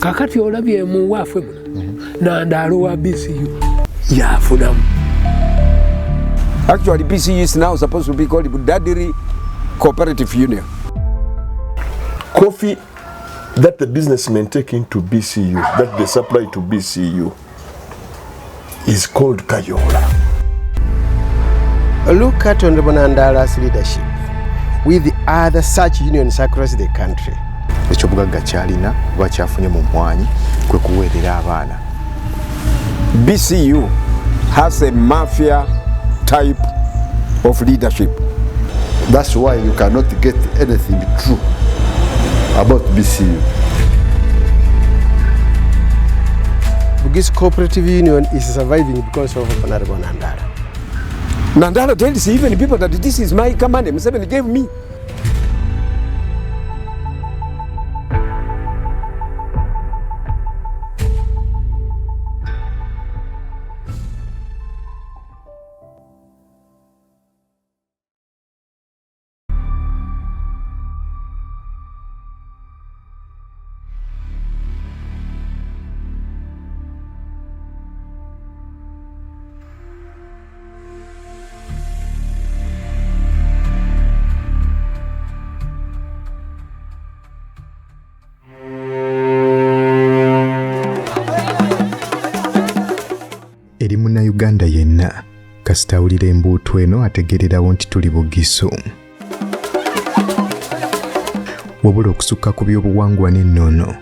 kakati olabye mu wafwe Nandalo wa BCU yafunamu. Actually, BCU is now supposed to be called Bugisu Cooperative Union. Coffee that the businessmen take into BCU, that they supply to BCU, is called Kayola. Look at Honorable Nandala's leadership with the other such unions across the country. Ekyobugaga kyalina kuba kyafunye mu mwanyi kwe kuweerera abaana. BCU has a mafia type of leadership. That's why you cannot get anything true about BCU. Bugisu Cooperative Union is surviving because of Honorable Nandala. Nandala tells even people that this is my command. Museveni gave me. Eri Munnayuganda yenna kasita awulira embuutu eno ategeererawo nti tuli Bugisu. Wabula okusukka ku byobuwangwa n'ennono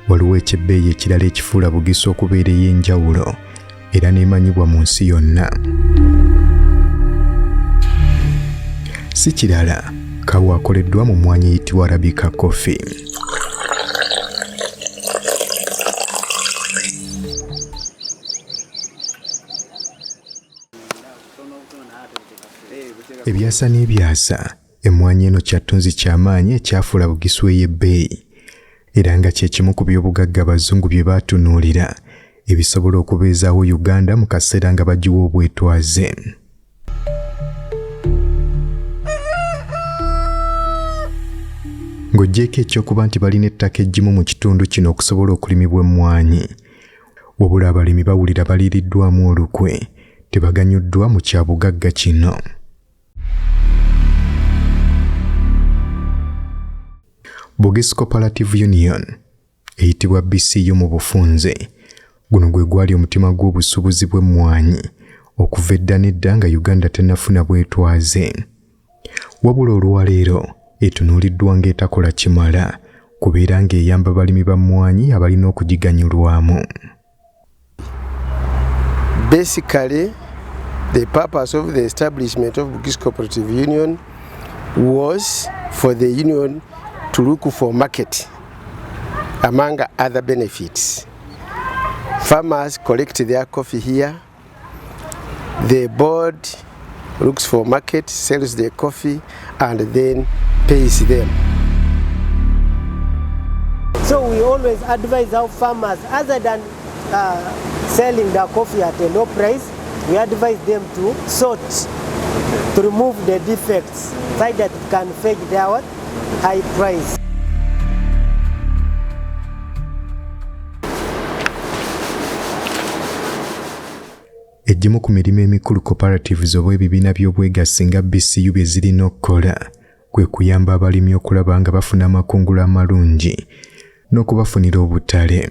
waliwo ekyebbeeyi ekirala ekifuula Bugisu okubeera ey'enjawulo era n'emanyibwa mu nsi yonna. Si kirala kawa akoleddwa mu mwanya eyitibwa Arabica coffee. Ebyasa n'ebyasa emmwanyi eno kyattunzi ky'amaanyi ekyafuula Bugisu ey'ebbeeyi era nga kye kimu ku by'obugagga abazungu bye baatunuulira ebisobola okubeezaawo Uganda mu kaseera nga bagiwa obwetwaze. Ng'oggyeko ekyokuba nti balina ettaka eggimu mu kitundu kino okusobola okulimibwa emmwanyi, wabula abalimi bawulira baliiriddwamu olukwe tebaganyuddwa mu kyabugagga kino. Bugisu Cooperative Union eyitibwa BCU mu bufunze guno gwe gwali omutima gw'obusuubuzi bw'emmwanyi okuva edda n'edda nga Uganda tennafuna bwetwaze. Wabula olwaleero etunuuliddwa ng'etakola kimala kubeera ng'eyamba balimi ba mmwanyi abalina okugiganyulwamu. Basically, the purpose of the establishment of Bugisu Cooperative Union was for the union to look for market among other benefits. Farmers collect their coffee here. The board looks for market, sells their coffee, and then pays them. So we always advise our farmers, other than selling their coffee at a low price, we advise them to sort, to remove the defects, so that it can fetch their high price. Egimu ku mirimu emikulu cooperatives oba ebibiina by'obwegassi nga BCU bye zirina okukola kwe kuyamba abalimi okulaba nga bafuna amakungula amalungi n'okubafunira obutale.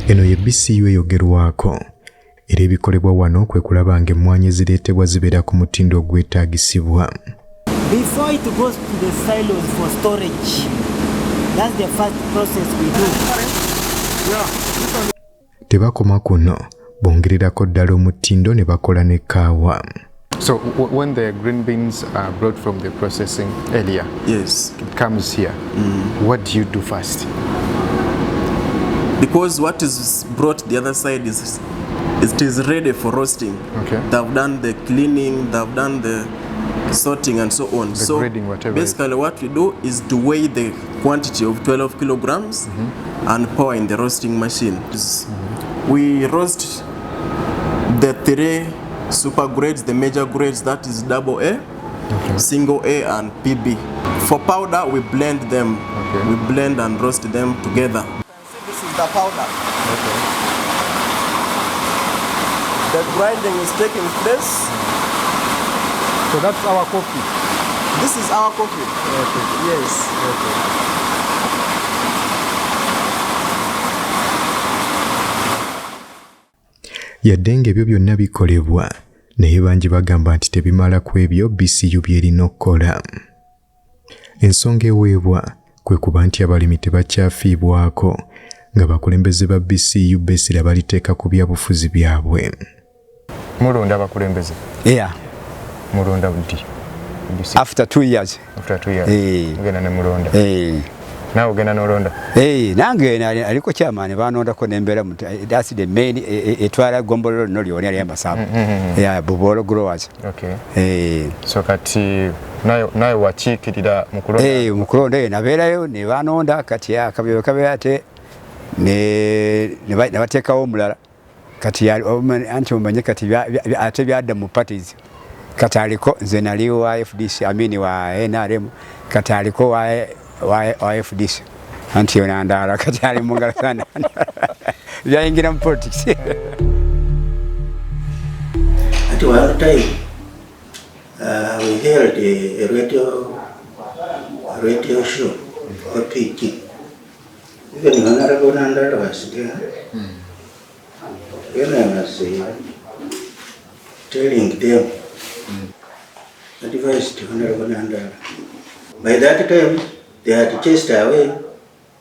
Eno ye BCU eyogerwako era ebikolebwa wano kwe kulaba nga emmwanyi ezireetebwa zibeera ku mutindo ogwetaagisibwa. Before it goes to the silos for storage, that's the first process we do. Tebakoma kuno bongererako ddala omutindo ne bakola ne kaawa. So when the green beans are brought from the processing area, yes, it comes here. What do you do first? Because what is brought the other side is it is ready for roasting. Okay. They've done the cleaning, they've done the sorting and so on. The grading, whatever. Basically what we do is to weigh the quantity of 12 kilograms and pour in the roasting machine. We roast the 3 super grades, the major grades, that is AA, single A and PB. For powder, we blend them. Okay. We blend and roast them together. This is the powder. Okay. The grinding is taking place. So that's our coffee. This is our coffee. Okay. Yes. Okay. Yadde ng'ebyo byonna bikolebwa naye bangi bagamba nti tebimala ku ebyo BCU byerina okukola. Ensonga eweebwa kwe kuba nti abalimi tebakyafiibwako nga bakulembeze ba BCU beesira baliteeka ku byabufuzi byabwe. Mulonda bakulembeze? Yeah. Mulonda buti? After 2 years. After 2 years? Ugenda ne mulonda? Nawe ogenda n'olonda? Nange aliko chairman banondako n'embeera that's the main etwala gombololo no lyoni ali ambasaba. Yeah, Bubolo growers. Okay. So kati nayo wakiikirira mu kulonda? Mu kulonda nabeerayo ne banonda kati akabyo kabe ate ne bateekawo omulala kati anti omanye kati ate byadda mu parties kati aliko nze nali wa FDC amini wa NRM kati aliko wa FDC anti yonandala kati ali mungala sana byayingira mu politics. At one time we held a radio show or PG. Even Honorable Nandala was there. When I was telling them, advice to Honorable Nandala. By that time, they had chased away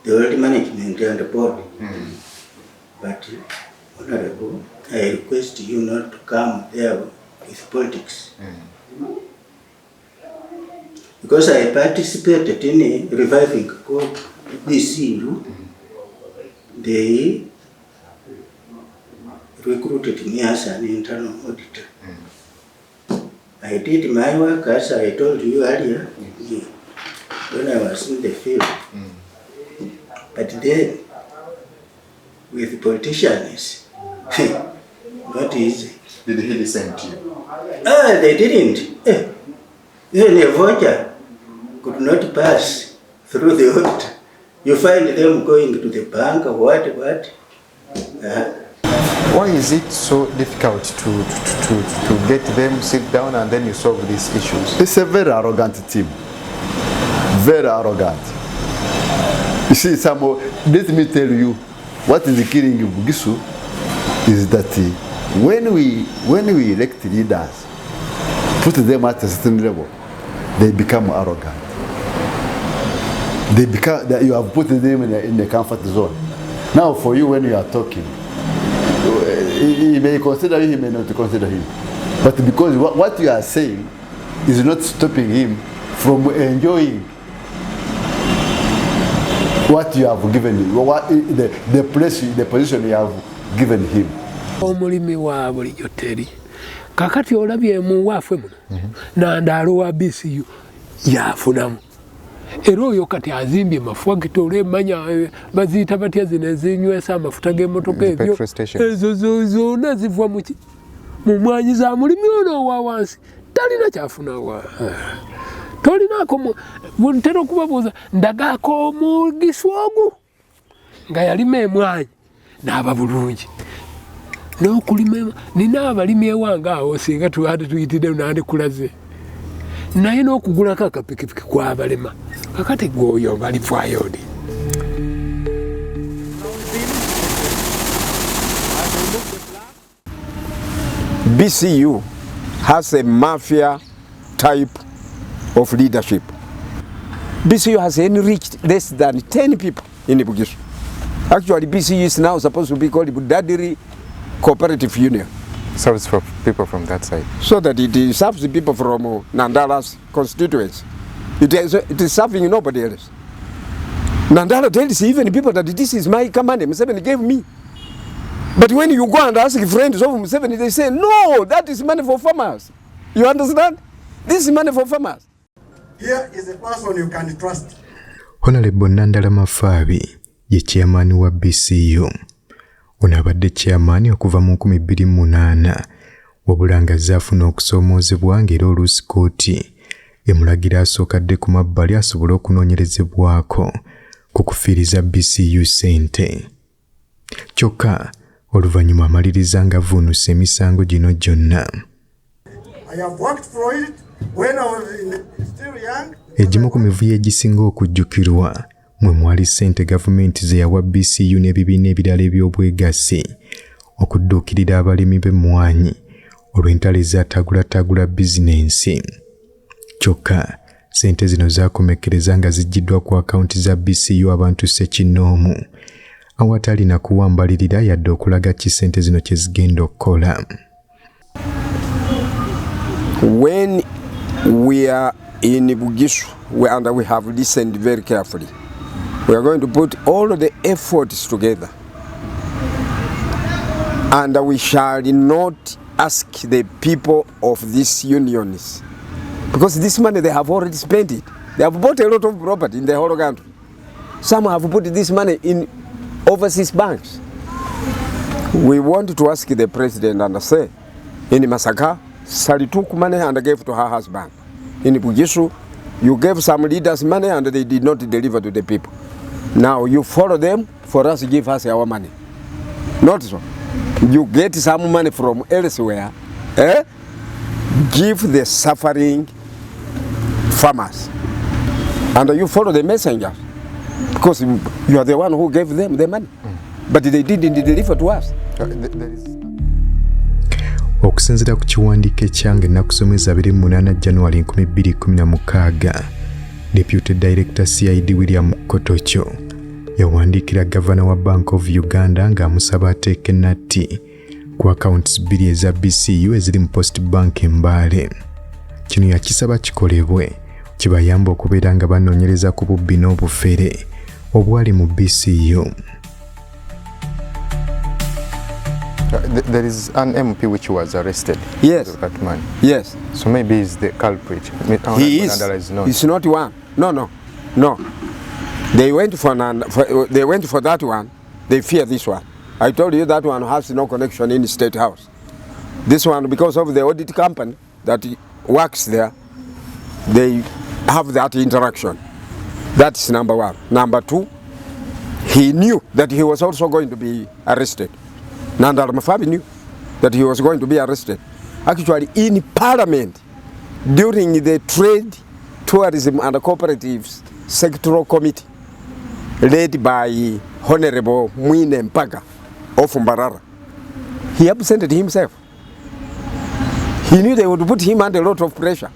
the old management and the board. But Honorable, I request you not to come there with politics. Because I participated in a reviving called BCU. They recruited me as an internal auditor. I did my work as I told you earlier when I was in the field. But then, with politicians, not easy. Did he listen to you? They didn't. Even a voucher could not pass through the auditor. You find them going to the bank or what. Why is it so difficult to get them sit down and then you solve these issues? It's a very arrogant team. Very arrogant. You see, let me tell you, what is killing Bugisu is that when we elect leaders, put them at a certain level, they become arrogant. You have put them in the comfort zone. Now for you, when you are talking, he may consider you, he may not consider him. But because what you are saying is not stopping him from enjoying what you have given him, the position you have given him. Omulimi wa bulijjo teri kakati olabye mu wafwe muno Nandalo wa BCU yafunamu era oyo kati azimbye mafuwa gitole manya bazita batya zine zinywesa amafuta g'emmotoka ebyo ezo zonna ziva mu mwanyi za mulimi ono wa wansi talina kyafuna wa tolinako buntera okubabuuza ndagaako omugisi ogwo nga yalima emwanyi n'aba bulungi n'okulima nina abalimi ewange awo singa tuwate tuyitidde nandikulaze naye n'okugulako akapikipiki kw'abalema kakati gwoyo balivaayo ndi. BCU has a mafia type of leadership. BCU has enriched less than 10 people in Bugisu. Actually, BCU is now supposed to be called Bugisu Cooperative Union. Serves for people from that side. So that it serves the people from Nandala's constituency. It is serving nobody else. Nandala tells even people that this is my command, Museveni gave me. But when you go and ask friends of Museveni, they say, no, that is money for farmers. You understand? This is money for farmers. Here is a person you can trust. Honorable Nandala Mafabi, ye chairman wa BCU. Ono abadde chairman okuva mu 2008 wabula nga zaafuna okusoomoozebwa ng'era oluusi kkooti emulagira asookadde ku mabbali asobole okunoonyerezebwako ku kufiiriza BCU ssente. Kyokka oluvannyuma amaliriza ng'avvuunusa emisango gino gyonna. Egimu ku mivuyo egisinga okujjukirwa mwe mwali ssente gavumenti ze yawa BCU n'ebibiina ebirala eby'obwegassi okudduukirira abalimi b'emmwanyi olw'entalo ezatagula bizinensi. Kyokka ssente zino zaakomekkereza nga ziggiddwa ku akawunti za BCU abantu ssekinnoomu awatali na kuwambalirira yadde okulaga ki ssente zino kye zigenda okukola. When we are in Bugisu, and we have listened very carefully, we are going to put all the efforts together, and we shall not ask the people of these unions, because this money they have already spent it. They have bought a lot of property in the whole country. Some have put this money in overseas banks. We want to ask the president and say, in Masaka, Sally took money and gave to her husband. In Bugisu, you gave some leaders money and they did not deliver to the people. Now you follow them, for us give us our money. Not so. You get some money from elsewhere, give the suffering farmers. And you follow the messengers. Because you are the one who gave them the money. But they didn't deliver to us. Okusinziira ku kiwandiiko ekyange nakusomeza 28 January 2016, Deputy Director CID William Kotocho yawandiikira Gavana wa Bank of Uganda ng'amusaba ateeke natti ku accounts 2 eza BCU eziri mu Post Bank Mbale. Kino yakisaba kikolebwe kibayamba okubeera nga banoonyereza ku bubbi n'obufere obwali mu BCU. There is an MP which was arrested. Yes. With that man. Yes. So maybe he's the culprit. He is. He's not one. No. They went for that one. They fear this one. I told you that one has no connection in the State House. This one, because of the audit company that works there, they have that interaction. That's number one. Number two, he knew that he was also going to be arrested. Nandal Mafabi knew that he was going to be arrested. Actually, in Parliament, during the Trade, Tourism and Cooperatives Sectoral Committee, led by Honorable Mwine Mpaga of Mbarara, he absented himself. He knew they would put him under a lot of pressure.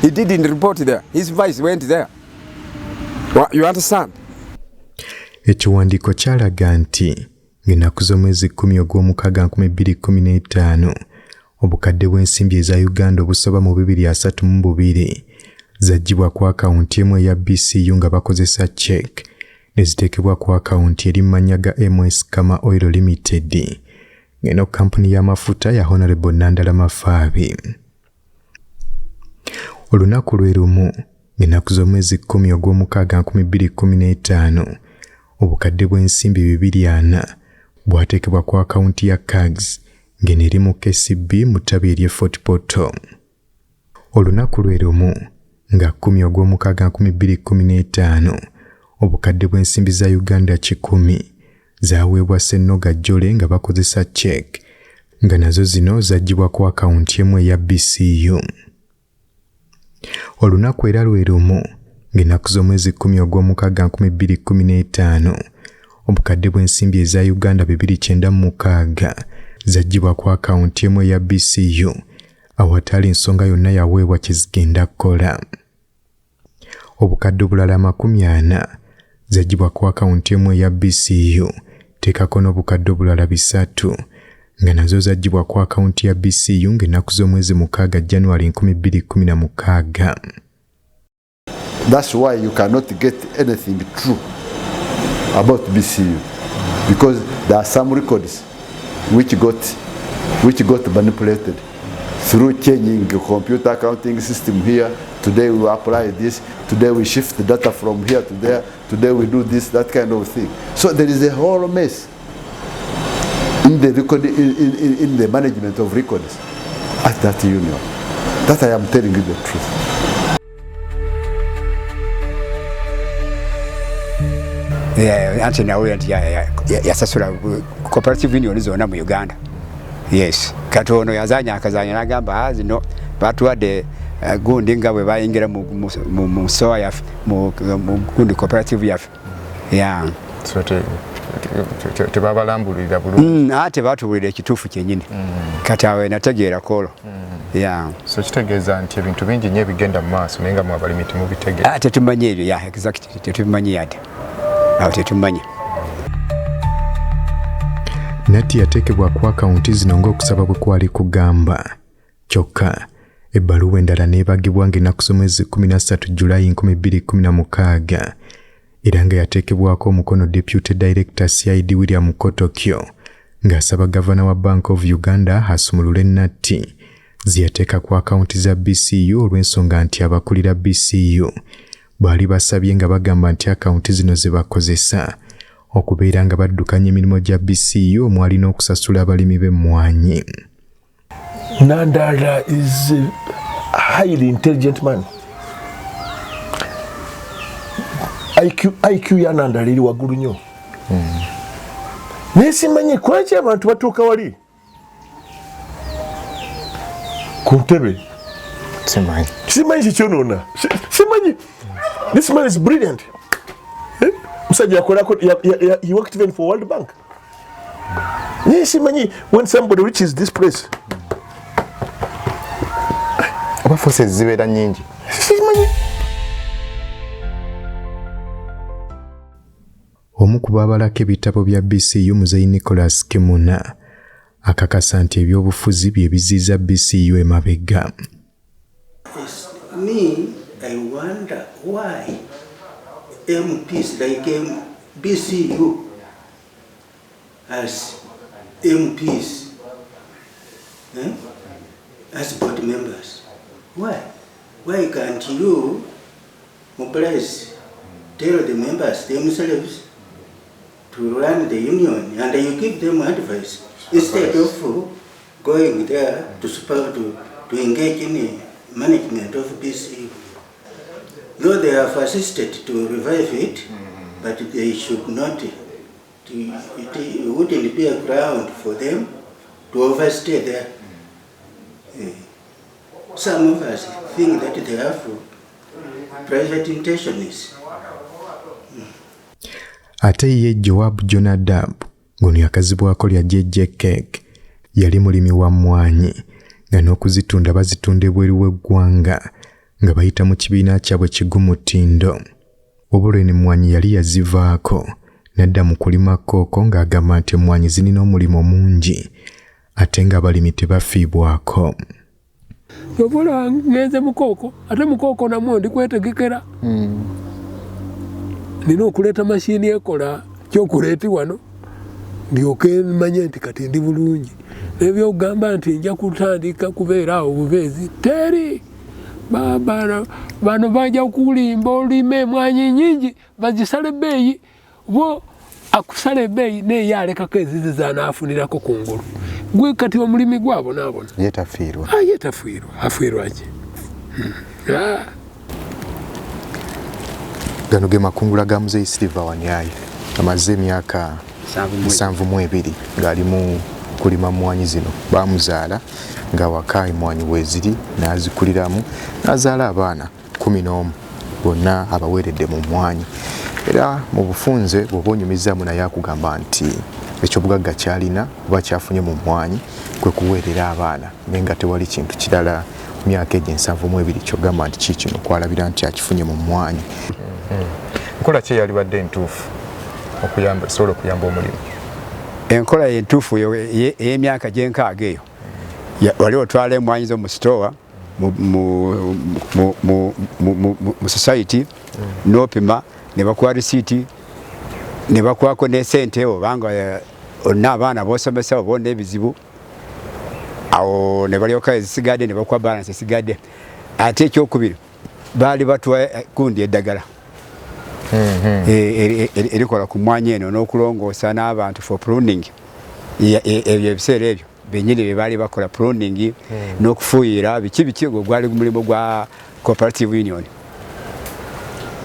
He didn't report there. His vice went there. You understand? Ekiwandiiko kyalaga nti ng'ennaku z'omwezi 10 ogw'omukaaga 2015 obukadde bw'ensimbi eza Uganda obusoba mu 232 zaggyibwa ku akawunti emu eya BCU nga bakozesa check ne ziteekebwa ku akawunti eri mannya ga MS Kama Oil Limited ng'eno kampuni y'amafuta ya Honorable Nandala Mafaabi. Olunaku lwe lumu ng'ennaku z'omwezi 10 ogw'omukaaga 2015 obukadde bw'ensimbi 240 bwateekebwa ku akawunti ya CAGS ng'eno eri mu KCB mu ttabi ery'e Fort Portal. Olunaku lwe lumu nga 10 ogw'omukaaga 2015 obukadde bw'ensimbi za Uganda 100 zaaweebwa Ssennoga Jole nga bakozesa check nga nazo zino zaggyibwa ku akawunti emu eya BCU. Olunaku era lwe lumu ng'ennaku z'omwezi 10 ogw'omukaaga 2015 obukadde bw'ensimbi eza Uganda 296 zaggyibwa ku akawunti emu eya BCU awatali ensonga yonna yaweebwa kye zigenda kukola. Obukadde obulala 40 zaggyibwa ku akawunti emu eya BCU teekako n'obukadde obulala 3 nga nazo zaggyibwa ku akawunti ya BCU ng'ennaku z'omwezi 6 January 2016. That's why you cannot get anything true about BCU, because there are some records which got manipulated through changing the computer accounting system here. Today we apply this, today we shift the data from here to there, today we do this, that kind of thing. So there is a whole mess in the record, in the management of records at that union. That I am telling you the truth. anti nawe anti yasasula cooperative union zona mu Uganda. Yes, katono yazanya akazanya nagamba zino batuwadde gundi nga bwe bayingira mu soa ya mu gundi cooperative yafe. Yeah. So tebabalambulira bulungi. Ate batubulira ekituufu kyennyini. Kati awe nategeera kolo. Yeah. So kitegeeza nti ebintu bingi nnyo ebigenda mu maaso naye nga mwabalimi temubitegeera. Tetumanyi ebyo, yeah, exactly. Tetumanyi yadde. Awo tetumanyi. Nati yateekebwa ku akawunti zino ng'okusaba bwe kwali kugamba. Kyokka ebbaluwa endala n'ebagibwa ng'ennaku z'omwezi 13 Julayi 2016 era nga yateekebwako omukono Deputy Director CID William Kotokyo ng'asaba gavana wa Bank of Uganda asumulule Nati ziyateeka ku akawunti za BCU olw'ensonga nti abakulira BCU baali basabye nga bagamba nti akawunti zino ze bakozesa okubeera nga baddukanya emirimu gya BCU omwalina okusasula abalimi b'emmwanyi. Nandala is a highly intelligent man. IQ ya Nandala eri waggulu nnyo. Naye simanyi lwaki abantu batuuka wali ku ntebe. Simanyi kikyonoona. Simanyi. This man is brilliant. Musajja yakolako, he worked even for World Bank. Naye simanyi when somebody reaches this place. Oba forces zibeera nnyingi. Simanyi. Omu ku baabalako ebitabo bya BCU Muzeeyi Nicholas Kimuna akakasa nti ebyobufuzi bye biziyiza BCU emabega. Me, I wonder why MPs like BCU as MPs, as board members. Why? Why can't you mobilize, tell the members themselves to run the union and you give them advice instead of going there to engage in the management of BCU? Though they have assisted to revive it, but they should not, it wouldn't be a ground for them to overstay there. Some of us think that they have private intentions. Ate ye Joab Jonadab ngono yakazibwako lya JJ Cake yali mulimi wa mmwanyi nga n'okuzitunda bazitunda ebweru w'eggwanga nga bayita mu kibiina kyabwe Kigumutindo. Wabula emmwanyi yali yazivaako n'adda mu kulima kkooko ng'agamba nti emmwanyi zirina omulimo mungi ate ng'abalimi tebafiibwako. Wabula ngenze mu kkooko, ate mu kkooko namwo ndi kwetegekera. Nina okuleeta mashini ekola kyokuleeti wano ndyoke manye nti kati ndi bulungi. Ebyokugamba nti nja kutandika kubeera awo bubeezi teri. Bano bajja kulimba olime emmwanyi nnyingi bazisale ebbeeyi bo akusala ebbeeyi naye alekako ezizi zanaafunirako ku ngulu. Gwe kati omulimi gwabo naabona. Yetafiirwa. Yetafiirwa. Afiirwa ki? Gano ge makungula ga Muzeeyi Silver Wanyayi amaze emyaka 72 ng'ali mu kulima mmwanyi zino. Bamuzaala nga waka emmwanyi weeziri n'azikuliramu n'azaala abaana 11 bonna abaweeredde mu mmwanyi. Era mu bufunze bw'oba onyumizaamu naye akugamba nti ekyobugagga kyalina oba kyafunye mu mmwanyi kwe kuweerera abaana naye nga tewali kintu kirala myaka egyo 72 kyogamba nti kiikino kwalabira nti akifunye mu mmwanyi. Nkola ki yalibadde entuufu sobola okuyamba omulimu? Enkola entuufu ey'emyaka gy'enkaaga eyo wali otwala emmwanyi zo mu sitowa mu society n'opima ne bakuwa risiiti ne bakuwako n'esente obanga olina abaana b'osomesa oba olina ebizibu awo ne balyoka ezisigadde ne bakuwa balance esigadde. Ate ekyokubiri baali batuwa gundi eddagala erikola ku mmwanyi eno n'okulongoosa n'abantu for pruning. Ebyo ebiseera ebyo bennyini bye baali bakola pruning n'okufuuyira biki gwali mulimu gwa Cooperative Union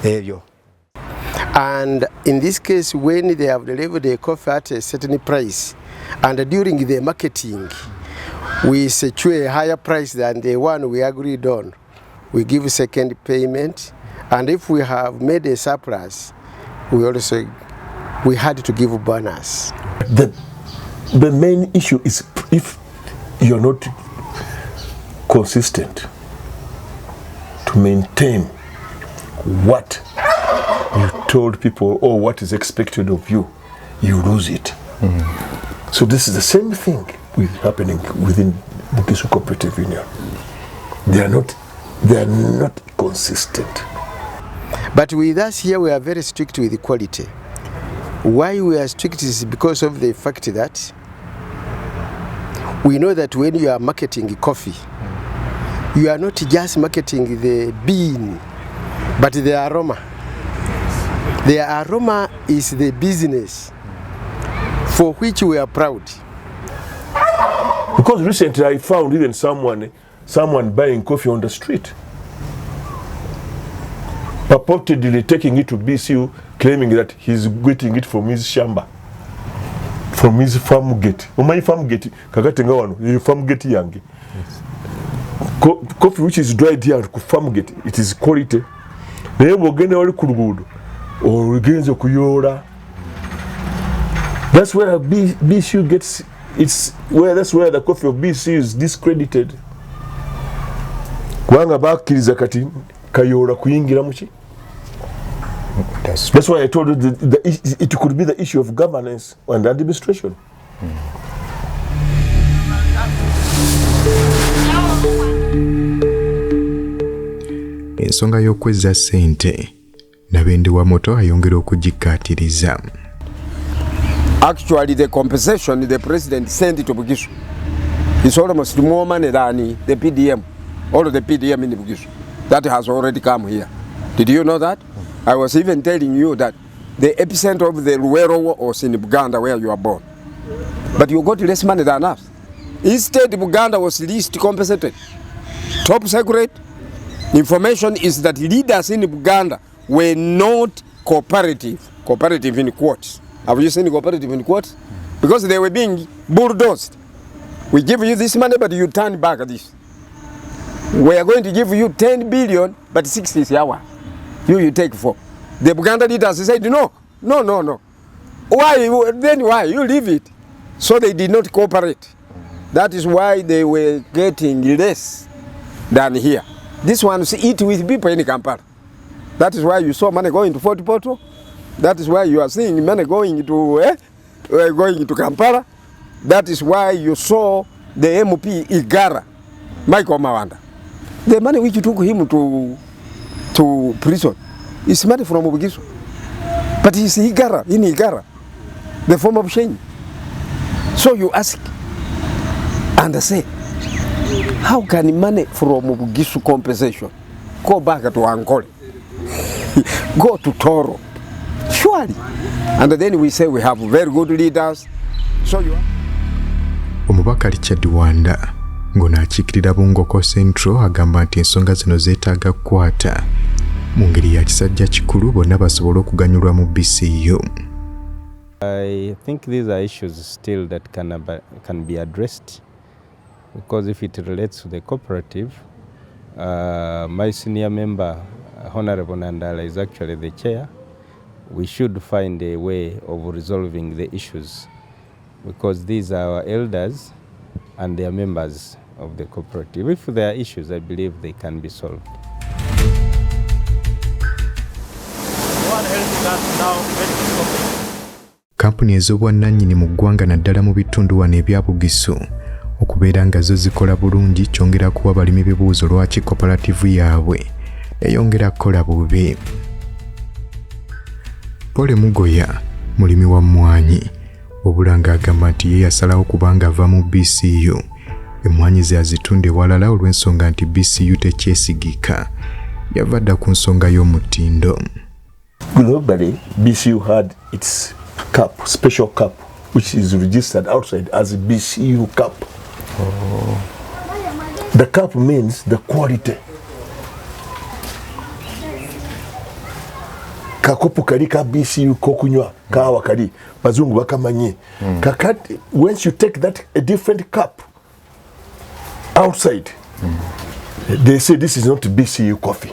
ebyo. And in this case, when they have delivered the coffee at a certain price, and during the marketing, we secure a higher price than the one we agreed on, we give second payment. And if we have made a surplus, we had to give bonus. The main issue is if you're not consistent to maintain what you told people or what is expected of you, you lose it. So this is the same thing happening within Bugisu Cooperative Union. They are not consistent. But with us here, we are very strict with quality. Why we are strict is because of the fact that we know that when you are marketing coffee, you are not just marketing the bean, but the aroma. The aroma is the business for which we are proud. Because recently I found even someone buying coffee on the street, purportedly taking it to BCU, claiming that he's getting it from his shamba, from his farm gate. My farm gate, kagatenga wano, farm gate yange. Coffee which is dried here ku farm gate, it is quality. Naye bwogende wali ku luguudo, ogenze kuyola. That's where BCU gets that's where the coffee of BCU is discredited. Kubanga bakkiriza kati kayola kuyingira muki. That's why I told you it could be the issue of governance and administration. Ensonga y'okwezza ssente Nabendi wa moto ayongera okugikkaatiriza. Actually, the compensation the president sent to Bugisu is almost more money than the PDM, all of the PDM in Bugisu. That has already come here. Did you know that? I was even telling you that the epicenter of the Luwero was in Uganda, where you are born. But you got less money than us. Instead, Uganda was least compensated. Top secret information is that leaders in Uganda were not cooperative. Cooperative in quotes. Have you seen cooperative in quotes? Because they were being bulldozed. We give you this money, but you turn back this. We are going to give you 10 billion, but 60 is our. You take 4. The Uganda leaders said, no. Why? Then why? You leave it. So they did not cooperate. That is why they were getting less than here. This one's eat with people in Kampala. That is why you saw money going to Fort Portal. That is why you are seeing money going to Kampala. That is why you saw the MP Igara, Michael Mawanda. The money which you took him to prison is money from Bugisu. But he's Igara, in Igara, the form of change. So you ask and say, how can money from Bugisu compensation go back to Angole, go to Toro? Surely. And then we say we have very good leaders. So you are. Omubaka Richard Wanda ng'onakiikirira Bungoko Central agamba nti ensonga zino zeetaaga kukwata mu ngeri ya kisajja kikulu bonna basobole okuganyulwa mu BCU. I think these are issues still that can be addressed, because if it relates to the cooperative, my senior member, Honorable Nandala, is actually the chair. We should find a way of resolving the issues, because these are our elders and they are members of the cooperative. If there are issues, I believe they can be solved. Kampuni ez'obwannannyini mu ggwanga naddala mu bitundu wano ebya Bugisu okubeera nga zo zikola bulungi kyongera kuwa balimi bibuuzo lwaki cooperative yaabwe eyongera kukola bubi. Pole Mugoya, mulimi wa mmwanyi, obulanga agamba nti ye yasalawo kubanga ava mu BCU emmwanyi ze azitunde walala olw'ensonga nti BCU tekyesigika. Yava dda ku nsonga y'omutindo. Globally, BCU had its cup, special cup, which is registered outside as a BCU cup. The cup means the quality. akakopo kali ka BCU kokunywa kawa kali bazungu bakamanye kakati once you take that a different cup outside they say this is not BCU coffee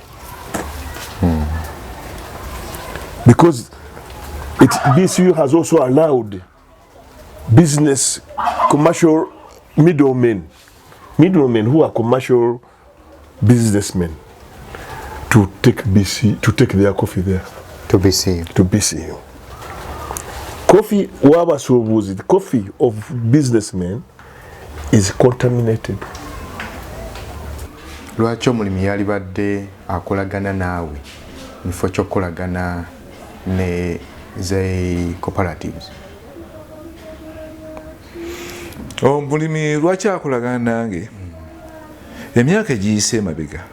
because BCU has also allowed business commercial middlemen who are commercial businessmen to take their coffee there to BCU. Coffee the coffee of businessmen is contaminated. Lwaki omulimi yali badde akolagana naawe nifo ky'okolagana ne ze cooperatives? Omulimi lwaki akolagana nange? Emyaka egiyise emabega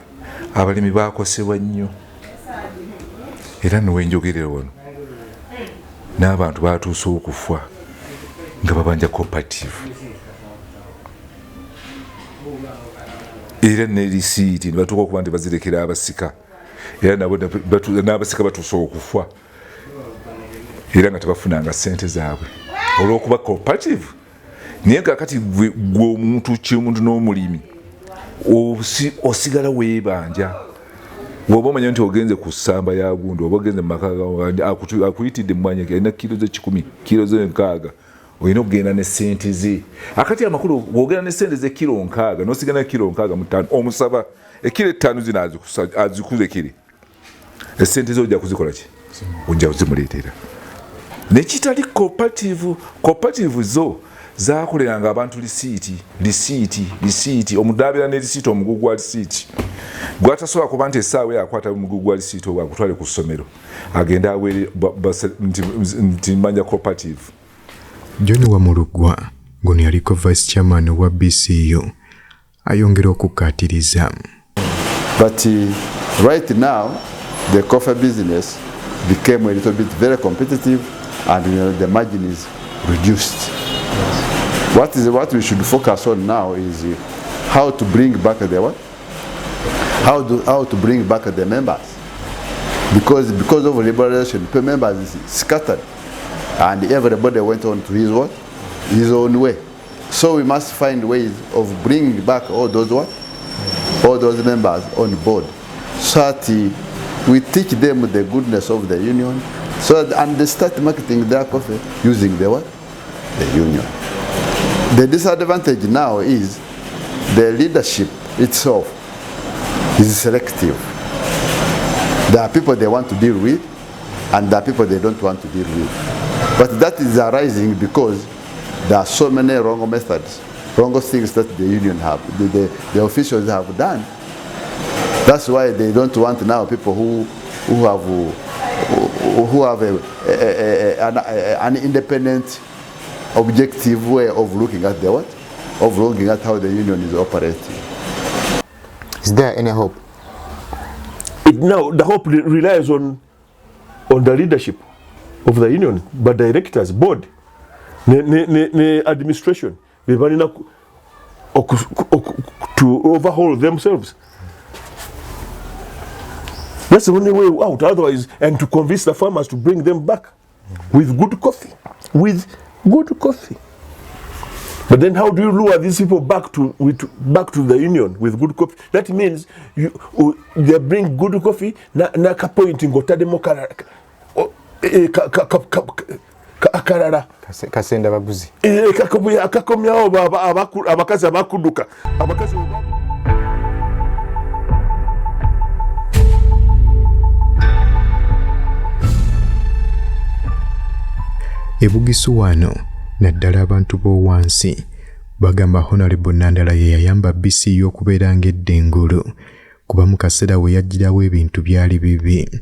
abalimi bakosebwa nnyo era nowenjogerera wano n'abantu batuuse okufa nga babanja cooperative era ne risiiti nebatuuka okuba nti bazirekera abasika era nabo n'abasika batuuse okufa era nga tebafunanga ssente zaabwe olw'okuba cooperative. Naye kakati gwe omuntu ky'omuntu n'omulimi osigala weebanja woba omanya nti ogenze ku ssamba ya gundi oba ogenze mu maka akuyitidde mumwanya alina kilo ze 10 kilo ze 6 olina okugenda ne ssente ze. Akati amakulu wogenda ne ssente ze kilo 6 n'osigala ne kilo 6 mu 5 omusaba ekilo 5 zino azikuze kiri essente ze ojja kuzikola ki ojja kuzimuleetera nekitali cooperative zo zakoleranga abantu lisiiti omudabira ne lisiiti omugugu gwa lisiiti gwatasobola kuba nti essaawa yakwata omugugu gwa lisiiti oba agutwale ku ssomero agenda awere nti manja cooperative. John Wamulugwa ngono yaliko vice chairman wa BCU ayongera okukatiriza. But right now the coffee business became a little bit very competitive and the margin is reduced. What we should focus on now is how to bring back the what? How to bring back the members, because of liberation, the members is scattered, and everybody went on to his own way. So we must find ways of bringing back all those members on board, so that we teach them the goodness of the union, and they start marketing their coffee using the union. The disadvantage now is the leadership itself is selective. There are people they want to deal with and there are people they don't want to deal with. But that is arising because there are so many wrong methods, wrong things that the union have, the officials have done. That's why they don't want now people who have an independent, objective way of looking at looking at how the union is operating. Is there any hope? Now the hope relies on the leadership of the union, but directors, board, administration, they want to overhaul themselves. That's the only way out. Otherwise, and to convince the farmers to bring them back with good coffee, But then how do you lure these people back to the union with good coffee? That means they bring good coffee na kapointi ngotademo akarara kasenda babuzi akakomyawo abakazi abakuduka abakazi Bugisu wano naddala abantu b'owansi bagamba Honorable Nandala ye yayamba BCU okubeera ng'eddengulu kuba mu kaseera we yagirawo ebintu byali bibi.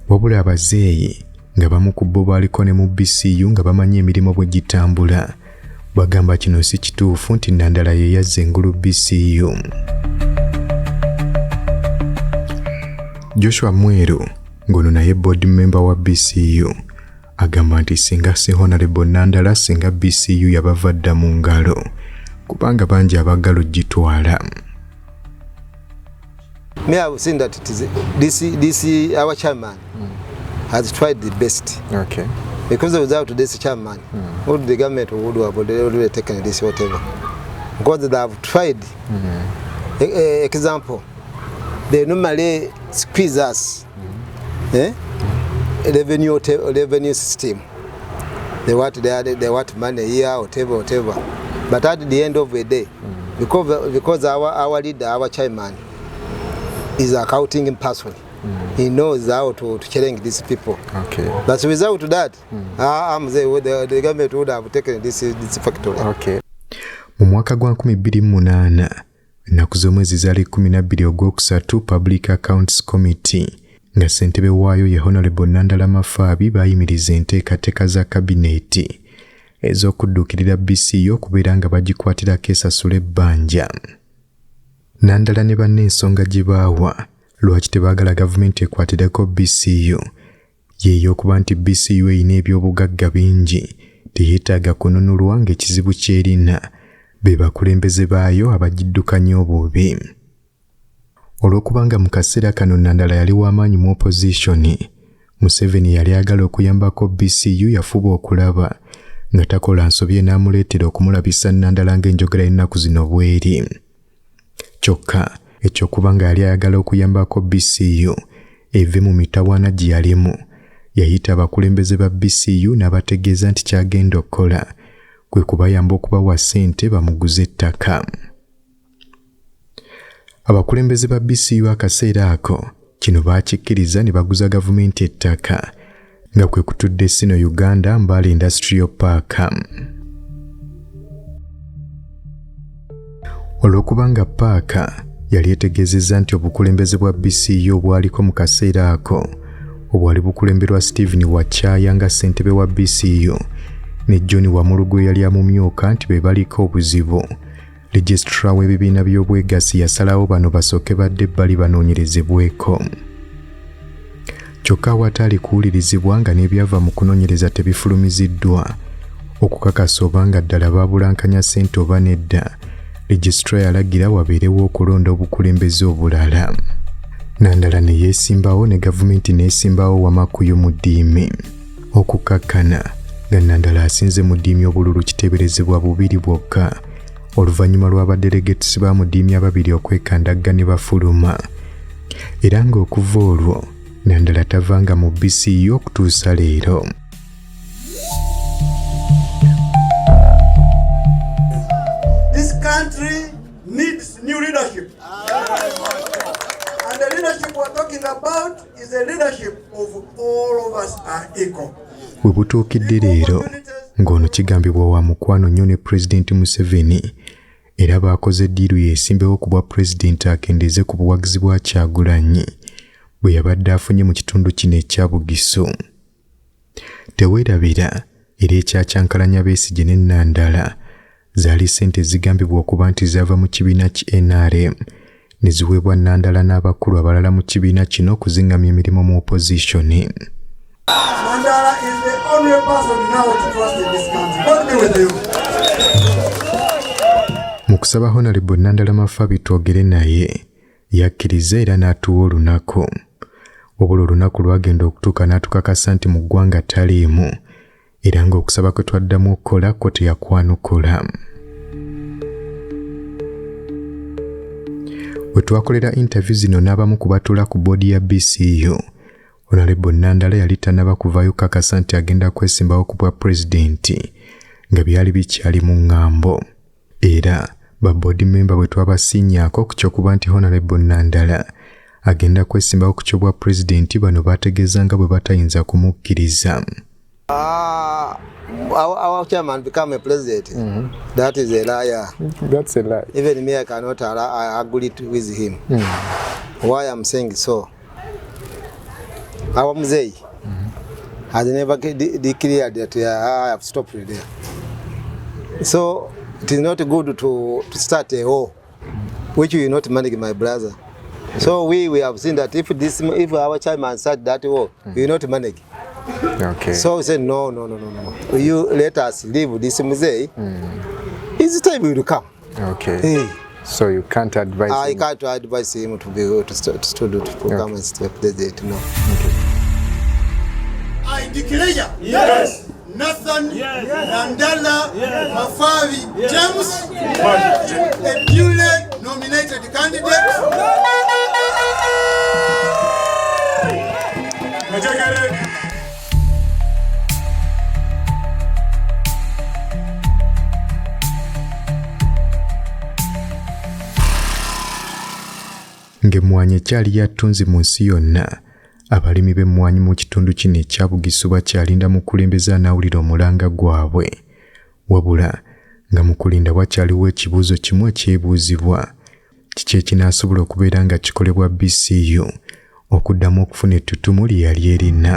Wabula abazeeyi nga bamu ku bo baaliko ne mu BCU nga bamanyi emirimu bwe gitambula bagamba kino si kituufu nti Nandala ye yazze engulu BCU. Joshua Mweru ngono naye board member wa BCU agamba nti singa si Honorable Nandala singa BCU yabavadda mu ngalo kubanga bangi abagalo gitwala. Me, I've seen that it is this our chairman has tried the best. Okay. Because without this chairman, would the government would have taken this whatever. Because they have tried. Example, they normally squeeze us. Revenue system. They want money here, whatever. But at the end of the day, because our leader, our chairman, is accounting person. He knows how to challenge these people. Okay. But without that, the government would have taken this factory. Okay. Mu mwaka gwa 2008 ennaku z'omwezi zaali 12 ogwokusatu Public Accounts Committee nga ssentebe waayo ye Honorable Nandala Mafaabi baayimiriza enteekateeka za kabineeti ez'okudduukirira BCU okubeera nga bagikwatirako esasula ebbanja. Nandala ne banne ensonga gye baawa lwaki tebaagala gavumenti ekwatireko BCU yeeyo okuba nti BCU erina ebyobugagga bingi teyeetaaga kununulwa ng'ekizibu ky'erina be bakulembeze baayo abagiddukanya obubi. Olw'okubanga mu kaseera kano Nandala yali w'amaanyi mu opposition, Museveni yali agala okuyambako BCU yafuba okulaba nga takola nsobi n'amuleetera okumulabisa Nandala ng'enjogera y'ennaku zino bw'eri. Kyokka ekyokuba nga yali ayagala okuyambako BCU eve mu mitawaana gye yalimu, yayita abakulembeze ba BCU n'abategeeza nti kyagenda okukola kwe kubayamba okubawa ssente bamuguze ettaka. Abakulembeze ba BCU akaseera ako kino baakikkiriza ne baguza gavumenti ettaka nga kwe kutudde Sino Uganda Mbale Industrial Park. Olw'okubanga paaka yali etegeezezza nti obukulembeze bwa BCU obwaliko mu kaseera ako obwali bukulemberwa Stephen Wakyaya nga ssentebe wa BCU ne John Wamulugu yali amumyuka nti be baliko obuzibu. Registrar w'ebibiina by'obwegassi yasalawo bano basooke badde bali banoonyerezebweko. Kyokka awataali kuwulirizibwa nga n'ebyava mu kunoonyereza tebifulumiziddwa okukakasa oba nga ddala baabulankanya ssente oba nedda, Registrar yalagira wabeerewo okulonda obukulembeze obulala. Nandala ne yeesimbawo ne gavumenti n'esimbawo Wamakuyu mu ddiimi. Okukakkana nga Nandala asinze mu ddiimi obululu kiteeberezebwa 2 bwokka oluvannyuma lw'abadelegates ba mu ddiimi ababiri okwekandagga ne bafuluma. Era ng'okuva olwo Nandala tavanga mu BCU okutuusa leero. This country needs new leadership. And the leadership we're talking about is a leadership of all of us are equal. We butuukidde leero ng'ono kigambibwa wa mukwano nnyo ne Pulezidenti Museveni era baakoze ddiiru yeesimbewo ku bwa pulezidenti akendeeze ku buwagizi bwa Kyagulanyi bwe yabadde afunye mu kitundu kino ekya Bugisu. Teweerabira era ekyakyankalanya Besigye ne Nandala zaali ssente zigambibwa okuba nti zaava mu kibiina ki NRM ne ziweebwa Nandala n'abakulu abalala mu kibiina kino okuzingamya emirimu mu opposition. Nandala is the only person now to trust in this country. God be with you. Mu kusaba Honorable Nandala Mafaabi twogere naye yakkiriza era n'atuwa olunaku. Wabula olunaku lwagenda okutuuka n'atukakasa nti mu ggwanga taliimu era ng'okusaba kwe twaddamu okukola ko teyakwanukula. Bwe twakolera interview zino n'abamu ku batuula ku boodi ya BCU, Honorable Nandala yali tannaba kuvaayo kakasa nti agenda kwesimbawo ku bwa pulezidenti nga byali bikyali mu ŋŋambo. Era ba board member bwe twabasinyaako ku ky'okuba nti Honorable Nandala agenda kwesimbawo ku ky'obwa pulezidenti bano baategeeza nga bwe batayinza kumukkiriza. Our chairman become a president. That is a liar. That's a lie. Even me, I cannot agree with him. Why I'm saying so? Our Mzee has never declared that I have stopped there. So it is not good to start a war, which will not manage my brother. So we have seen that if our chairman start that war, we will not manage. Okay. So we said no. You let us leave this Mzee. His time will come. Okay. Hey. So you can't advise I him? can't advise him to come and stay president, no. Okay. I declare, yes, Nathan, yes, Nandala, yes, Mafavi, yes, James, yes, a duly nominated candidate. Ng'emmwanyi ekyali yattunzi mu nsi yonna, abalimi b'emmwanyi mu kitundu kino ekya Bugisu bakyalinda mu kulembeza anaawulira omulanga gwabwe. Wabula nga mu kulinda wakyaliwo ekibuuzo kimu ekyebuuzibwa. Kiki ekinaasobola okubeera nga kikolebwa BCU okuddamu okufuna ettutumu lye yali erina?